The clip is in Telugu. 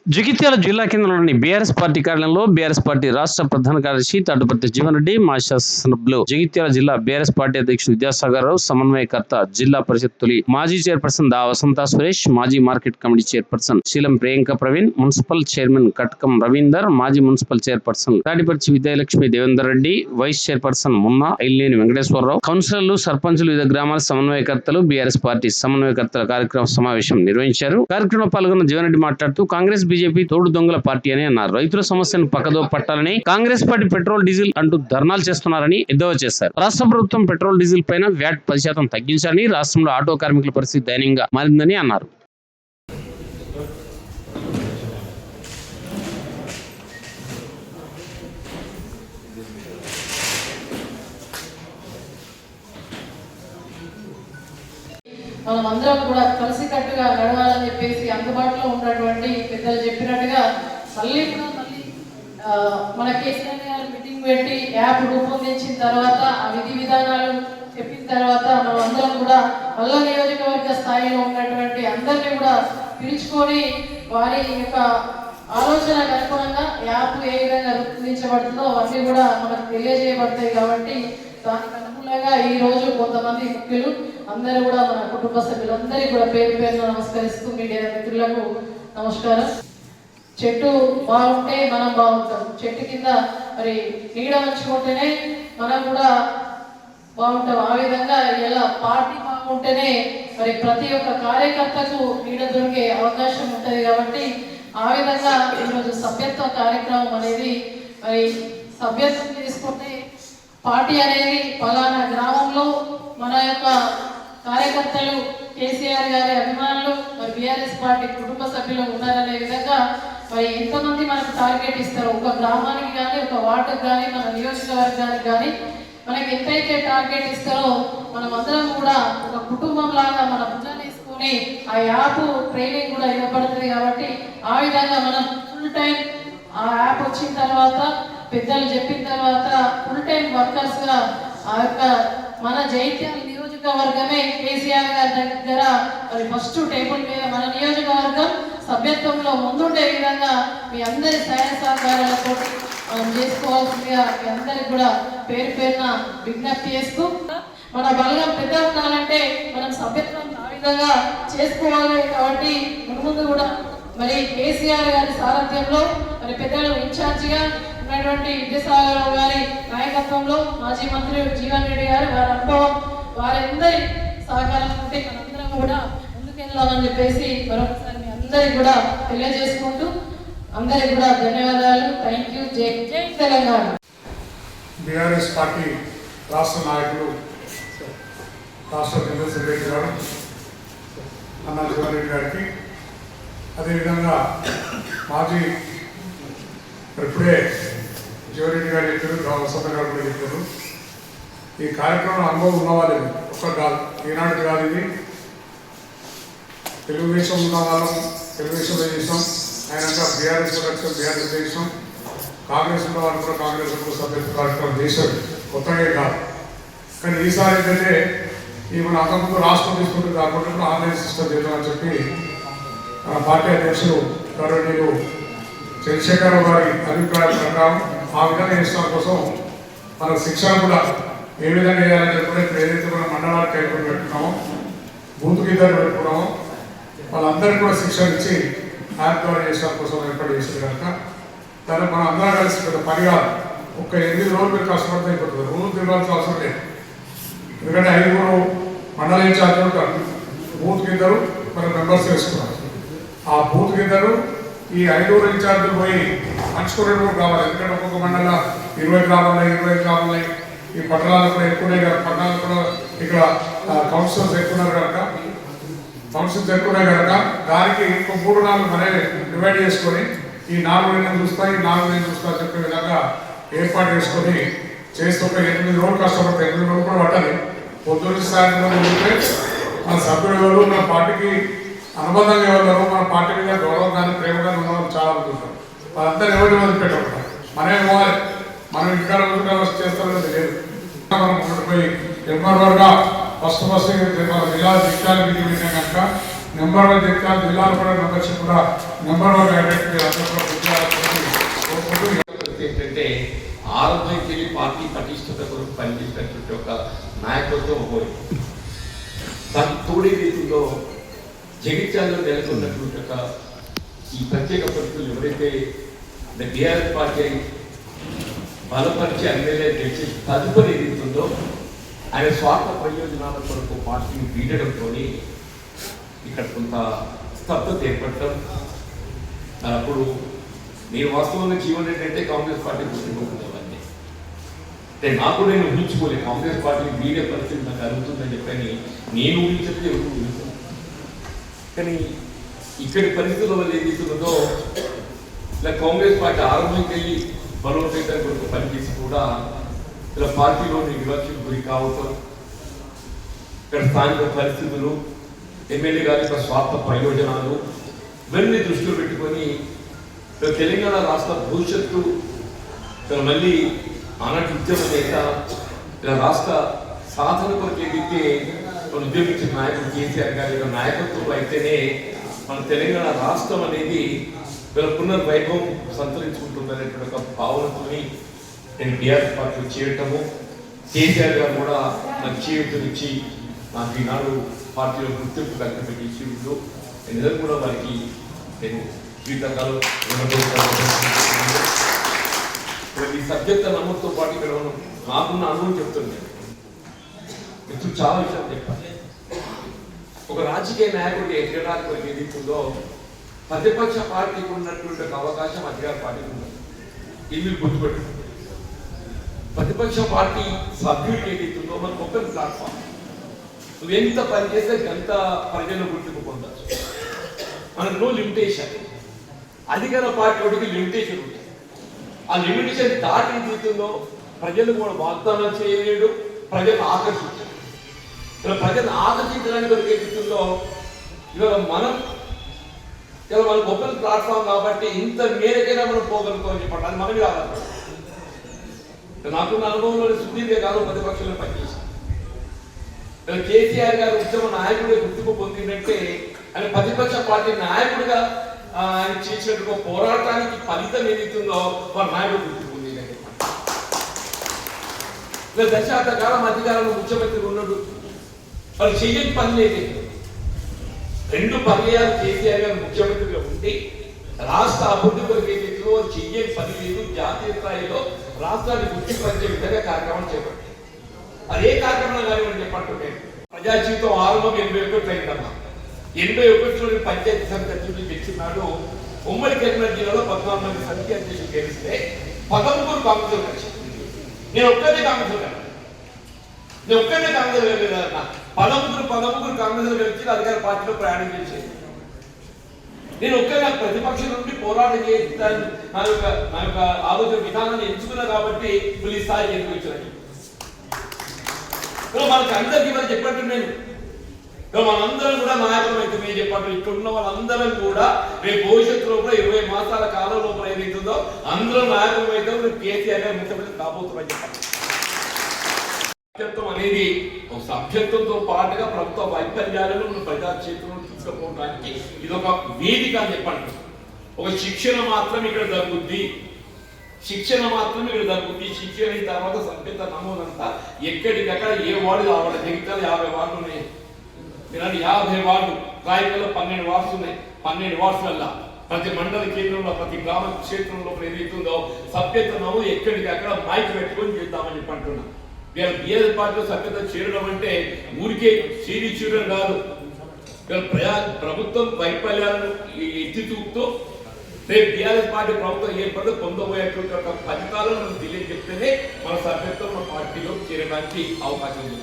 జగిత్యాల జిల్లా కేంద్రంలోని బీఆర్ఎస్ పార్టీ కార్యాలయంలో బీఆర్ఎస్ పార్టీ రాష్ట్ర ప్రధాన కార్యదర్శి తాటిపర్తి జీవన్ రెడ్డి, మాజీ శాసనసభ్యులు జగిత్యాల జిల్లా బీఆర్ఎస్ పార్టీ అధ్యక్షుడు విద్యాసాగర్ రావు, సమన్వయకర్త జిల్లా పరిషత్ తొలి మాజీ చైర్పర్సన్ దా వసంత సురేష్, మాజీ market committee chairperson Seelam Priyanka Praveen, municipal chairman Katkam Ravinder, మాజీ municipal chairperson Tatiparthi Vidyalakshmi Devender Reddy, vice chairperson Munna Aileni Venkateswara Rao, కౌన్సిలర్లు, సర్పంచులు, వివిధ గ్రామాల సమన్వయకర్తలు బీఆర్ఎస్ పార్టీ సమన్వయకర్తల కార్యక్రమ సమావేశం నిర్వహించారు. కార్యక్రమంలో పాల్గొన్న జీవన్ రెడ్డి మాట్లాడుతూ కాంగ్రెస్ బీజేపీ తోడు దొంగల పార్టీ అని అన్నారు. రైతుల సమస్యను పక్కదో పట్టాలని కాంగ్రెస్ పార్టీ పెట్రోల్ డీజిల్ అంటూ ధర్నాలు చేస్తున్నారని ఎద్దేవా చేశారు. రాష్ట్ర ప్రభుత్వం పెట్రోల్ డీజిల్ పైన వ్యాట్ 10% తగ్గించాలని, రాష్ట్రంలో ఆటో కార్మికుల పరిస్థితి దయనీయంగా మారిందని అన్నారు. మనమందరం కూడా కలిసికట్టుగా నడవాలని చెప్పేసి అందుబాటులో ఉన్నటువంటి పెద్దలు చెప్పినట్టుగా మళ్ళీ మన కేసీఆర్ గారు మీటింగ్ పెట్టి యాప్ రూపొందించిన తర్వాత ఆ విధి విధానాలు చెప్పిన తర్వాత మనం అందరం కూడా మల్ల నియోజకవర్గ స్థాయిలో ఉన్నటువంటి అందరినీ కూడా పిలుచుకొని వారి యొక్క ఆలోచనకు అనుగుణంగా యాప్ ఏ విధంగా రూపొందించబడుతుందో అవన్నీ కూడా మనకు తెలియజేయబడతాయి. కాబట్టి దానికి అనుకూలంగా ఈ రోజు కొంతమంది ముఖ్యులు అందరూ కూడా మన కుటుంబ సభ్యులందరికీ కూడా పేరు పేరున నమస్కరిస్తూ మీడియా మిత్రులకు నమస్కారం. చెట్టు బాగుంటే మనం బాగుంటాం. చెట్టు కింద మరి నీడ మంచుకుంటేనే మనం కూడా బాగుంటాం. ఆ విధంగా ఇలా పార్టీ బాగుంటేనే మరి ప్రతి ఒక్క కార్యకర్తకు నీడ దొరికే అవకాశం ఉంటుంది. కాబట్టి ఆ విధంగా ఈరోజు సభ్యత్వ కార్యక్రమం అనేది మరి సభ్యత్వం తీసుకుంటే పార్టీ అనేది ఫలానా గ్రామంలో మన యొక్క కార్యకర్తలు కేసీఆర్ గారి అభిమానులు మరి బీఆర్ఎస్ పార్టీ కుటుంబ సభ్యులు ఉన్నారనే విధంగా మరి ఎంతమంది మనకు టార్గెట్ ఇస్తారు, ఒక గ్రామానికి కానీ ఒక వార్డుకు కానీ మన నియోజకవర్గానికి కానీ మనకి ఎంతైతే టార్గెట్ ఇస్తారో మనం అందరం కూడా ఒక కుటుంబం లాగా మన భుజాన్ని తీసుకొని ఆ యాప్ ట్రైనింగ్ కూడా ఇవ్వబడుతుంది. కాబట్టి ఆ విధంగా మనం ఫుల్ టైం ఆ యాప్ వచ్చిన తర్వాత పెద్దలు చెప్పిన తర్వాత ఫుల్ టైం వర్కర్స్ గా ఆ యొక్క మన జైత్యాల నియోజకవర్గమే కేసీఆర్ గారి దగ్గర మరి ఫస్ట్ టేబుల్ మీద మన నియోజకవర్గం సభ్యత్వంలో ముందుండే విధంగా మీ అందరి సహాయ సహకారాలతో మనం చేసుకోవాల్సిందిగా మీ అందరికి కూడా పేరు పేరున విజ్ఞప్తి చేస్తూ మన బలగం పెద్ద ఉండాలంటే మనం సభ్యత్వం ఆ విధంగా చేసుకోవాలి. కాబట్టి ముందు కూడా మరి కేసీఆర్ గారి సారథ్యంలో మరి పెద్దలు ఇన్ఛార్జిగా ఉన్నటువంటి విద్యాసాగర్ రావు గారి నాయకత్వంలో మాజీ మంత్రి జీవన్ రెడ్డి గారు వారి అనుభవం వారందరి సహకారం ఉంటే మనందరం కూడా ముందుకెళ్ళాలని చెప్పేసి మరొకసారి మీ అందరికి కూడా తెలియజేసుకుంటూ అందరికి కూడా ధన్యవాదాలు. Thank you. జై జై తెలంగాణ. బీఆర్ఎస్ పార్టీ రాష్ట్ర నాయకులు రాష్ట్ర జనరల్ సెక్రటరీ గారు అన్నా జీవన్ రెడ్డి గారికి, అదేవిధంగా మాజీ ఇప్పుడే జీవరెడ్డి గారు చెప్పారు, వసంత గారు కూడా చెప్పారు. ఈ కార్యక్రమం అనుభవం ఉన్నవాళ్ళు ఒక్కరు కాదు, ఈనాడు కాదు, ఇది తెలుగుదేశం ఉన్న వాళ్ళం తెలుగుదేశంలో చేసాం, ఆయన బీఆర్ఎస్ కూడా బీఆర్ఎస్ చేసాం, కాంగ్రెస్ ఉన్న వాళ్ళు కూడా కాంగ్రెస్ సభ్యత్వ కార్యక్రమం చేశారు, కొత్తగా కాదు. కానీ ఈసారి ఏంటంటే ఈ మన అంతకుముందు రాష్ట్రం తీసుకుంటుంది కాకుండా ఆన్లైన్ సిస్టమ్ చేద్దామని చెప్పి మన పార్టీ అధ్యక్షులు గౌరవనీయులు చంద్రశేఖరరావు గారి అభిప్రాయం ప్రకారం ఆ విధంగా చేసిన కోసం మన శిక్షణ కూడా ఏ విధంగా చేయాలని చెప్పి ఇప్పుడు ఏదైతే మనం మండలాలకు కైకొని పెట్టుకున్నామో, బూత్ గిద్దరు పెట్టుకున్నామో వాళ్ళందరికీ కూడా శిక్షణ ఇచ్చి యాప్ ద్వారా చేసిన కోసం ఏర్పాటు చేసేది కనుక దాన్ని మనం అందరం కలిసి పెద్ద పని కాదు. ఒక 8 రోజులు మీరు కష్టపడితే అయిపోతుంది, రోజు తిరగాల్సిన అవసరం లేదు. ఎందుకంటే 5 మండల ఇన్ఛార్జ్ ఉంటారు, బూత్ గిద్దరు మన మెంబర్స్ వేసుకున్నారు. ఆ బూత్ గిద్దరు ఈ 5 ఇన్ఛార్జీలు పోయి పంచుకునే కావాలి. ఎందుకంటే ఒక్కొక్క మండల 20 గ్రామాలు 25 గ్రామాలు ఈ పట్టణాలు కూడా ఎక్కువనే కదా, పట్టణాలు కూడా ఇక్కడ కౌన్సిలర్స్ ఎక్కున్నారు కనుక దానికి ఇంకో 3-4 మనే డివైడ్ చేసుకొని ఈ 4 నేను చూస్తా ఈ 4 నేను చూస్తా చెప్పే విధంగా ఏర్పాటు చేసుకొని చేస్తూ ఒక 8 రోజులు కష్టపడతాయి. 8 రోజులు కూడా పట్టాలి. పొద్దున్న సాయంత్రం ఉంటే మన సభ్యులు ఎవరు, మన పార్టీకి అనుబంధంగా ఎవరు, మన పార్టీ మీద గౌరవం కానీ ప్రేమ కానీ ఉన్న వాళ్ళు చాలా మంది ఉంటారు. వాళ్ళందరూ ఎవరిని వదిలిపెట్టకుండా మనమే పోవాలి. మనం ఇంకా చేస్తారో లేదు. మనం పోయి ఎంఆర్ఓగా ఫస్ట్ జిల్లా దిక్కాలు మీటింగ్ కనుక నెంబర్ 1 జగిత్యాల జిల్లాలో కూడా మెంబర్షిప్ కూడా నెంబర్ 1 అయ్యేటట్టు ఏంటంటే ఆరోగ్యకి పార్టీ పటిష్టత కొరకు పనిచేసినటువంటి ఒక నాయకత్వం పోయి దానికి తోడే రీతిలో జగిత్యాలలో నెలకొన్నటువంటి ఒక ఈ ప్రత్యేక పరిస్థితులు ఎవరైతే బీఆర్ఎస్ పార్టీ బలపరిచి ఎమ్మెల్యే గెలిచి తదుపరి ఏదైతుందో ఆయన స్వార్థ ప్రయోజనాల కొరకు పార్టీని వీడడంతో ఇక్కడ కొంత స్తబ్దత ఏర్పడటం. అప్పుడు నేను వాస్తవంగా జీవన్ రెడ్డి అంటే కాంగ్రెస్ పార్టీ గుర్తిపోతున్నవన్నీ అంటే నాకు నేను ఊహించుకోలేదు. కాంగ్రెస్ పార్టీని వీడే పరిస్థితి నాకు అరుగుతుందని చెప్పని నేను ఊహించట్లే ఎవరు ఊహించాను. కానీ ఇక్కడి పరిస్థితుల వల్ల ఏదైతున్నదో ఇలా కాంగ్రెస్ పార్టీ ఆరంభంకి వెళ్ళి బలోపేతం కొరకు పనిచేసి కూడా ఇలా పార్టీలోని వివక్షకు గురి కావటం, ఇక్కడ స్థానిక పరిస్థితులు, ఎమ్మెల్యే గారి యొక్క స్వార్థ ప్రయోజనాలు ఇవన్నీ దృష్టిలో పెట్టుకొని తెలంగాణ రాష్ట్ర భవిష్యత్తు మళ్ళీ ఆనాటి ఉద్యమ నేత ఇలా రాష్ట్ర సాధన కొరకు ఏదైతే మన ఉద్యమించిన నాయకుడు కేసీఆర్ గారి యొక్క నాయకత్వంలో అయితేనే మన తెలంగాణ రాష్ట్రం అనేది వీళ్ళ పునర్వైభవం సంతరించుకుంటుందనేటువంటి ఒక భావనతోని నేను బీఆర్ఎస్ పార్టీలో చేరటము, కేసీఆర్ గారు కూడా నాకు చేయూతనిచ్చి నాకు ఈనాడు పార్టీలో గుర్తింపు కల్పించే ఇష్యూలో నేను కూడా వారికి నేను జీవితకాలం ఈ సబ్జెక్ట్ నమ్మకంతో పాటు ఇక్కడ నాకున్న అనుభవం చెప్తున్నాను. ఇప్పుడు చాలా విషయాలు చెప్పాలి. ఒక రాజకీయ నాయకుడికి ఎక్కడానికి మనకి ఏదైతుందో ప్రతిపక్ష పార్టీకి ఉన్నటువంటి ఒక అవకాశం అధికార పార్టీకి ఉన్నది. ఇది మీరు గుర్తుపెట్టు. ప్రతిపక్ష పార్టీ సభ్యుడికి ఏదైతుందో మనకు ఒక ప్లాట్ఫామ్, నువ్వు ఎంత పనిచేస్తే ఎంత ప్రజలు గుర్తింపు పొందచ్చు. మనకు నో లిమిటేషన్. అధికార పార్టీ వాటికి లిమిటేషన్ ఉంటుంది. ఆ లిమిటేషన్ దాటి ఏదైతుందో ప్రజలు కూడా వాగ్దానం చేయలేడు, ప్రజలు ఆకర్షించారు. ఇలా ప్రజలను ఆకర్షించడానికి వరకు ఏదైతుందో ఇవాళ ఇలా మనకు ఓపెన్ ప్లాట్ఫామ్ కాబట్టి ఇంత మేరకైనా మనం పోగలుగుతామని చెప్పండి. అది మనమే ఆధారపడాలి. నాకున్న అనుభవంలో సుదీర్ఘ కాలం ప్రతిపక్షంలో పనిచేశాను. కేసీఆర్ గారు ఉద్యమ నాయకుడిగా గుర్తింపు పొందిందంటే ఆయన ప్రతిపక్ష పార్టీ నాయకుడిగా ఆయన చేసినట్టు పోరాటానికి ఫలితం ఏదైతుందో వారి నాయకుడు గుర్తింపు పొందిందని చెప్పండి. దశాబ్ద కాలం అధికారంలో ముఖ్యమంత్రి ఉన్నాడు, వాళ్ళు చెయ్యని పని లేదు. 2 పర్యాలు కేసీఆర్ గారు ముఖ్యమంత్రిగా ఉండి రాష్ట్ర అభివృద్ధి కొరకు ఏదైతుందో చెయ్యని పని లేదు. జాతీయ స్థాయిలో రాష్ట్రాన్ని గుర్తింపరిచే విధంగా కార్యక్రమం చేపట్టారు. అదే కార్యక్రమం కానివ్వండి చెప్పండి. ప్రజా జీవితం ఆరంభం 81 అయిందమ్మా. 81లో పంచాయతీ సమితి అధ్యక్షులు గెలిచినాడు. ఉమ్మడి కరీంనగర్ జిల్లాలో 14 మంది సమితి అధ్యక్షులు గెలిస్తే 13 కాంగ్రెస్ కలిసి నేను ఒక్కనే కాంగ్రెస్ వెళ్ళాను. 13 కాంగ్రెస్ కలిసి అధికార పార్టీలో ప్రయాణం చేసేది. నేను ఒక్కనే ప్రతిపక్షం నుండి పోరాటం చేస్తాను. నా యొక్క ఆలోచన విధానాన్ని ఎంచుకున్నా కాబట్టి ఈసారి ఎన్నికొచ్చాను. మనకి అందరికీ మనం చెప్పట్టు నేను మనందరం కూడా నాయకులు అయితే నేను చెప్పట్టు ఇక్కడ ఉన్న వాళ్ళందరం కూడా రేపు భవిష్యత్తులో కూడా 20 మాసాల కాలం లోపల ఏదైతుందో అందరూ నాయకులు అయితే రేపు కేసీఆర్ గారు ముఖ్యమంత్రి కాబోతున్నారని చెప్పాలి. సభ్యత్వం అనేది ఒక సభ్యత్వంతో పాటుగా ప్రభుత్వ వైఫల్యాలను మనం ప్రజా క్షేత్రంలో తీసుకుపోవడానికి ఇది ఒక వేదిక అని చెప్పండి. ఒక శిక్షణ మాత్రం ఇక్కడ జరుగుద్ది. శిక్షణ అయిన తర్వాత సభ్యత నమోదంతా ఎక్కడికక్కడ ఏ వార్డు రావాలి. జగిత్యాల 50 వార్డులు ఉన్నాయి. 50 వార్డు రాయకల్లో 12 వార్డ్స్ ఉన్నాయి. 12 వార్డ్స్ వల్ల ప్రతి మండల కేంద్రంలో ప్రతి గ్రామ క్షేత్రంలో ఏదైతుందో సభ్యత నమోదు ఎక్కడికక్కడ మైక్ పెట్టుకొని చేద్దామని చెప్పి అంటున్నాం. వీళ్ళ బీఆర్ఎస్ పార్టీలో సభ్యత చేరడం అంటే ఊరికే చేరడం కాదు. ప్రభుత్వం వైఫల్యాలను ఎత్తి చూపుతూ రేపు బీఆర్ఎస్ పార్టీ ప్రభుత్వం ఏర్పడితే పొందబోయేటువంటి ఒక ఫలితాలను మనం తెలియజెప్తేనే మన సభ్యత్వం మన పార్టీలో చేరడానికి అవకాశం ఉంది.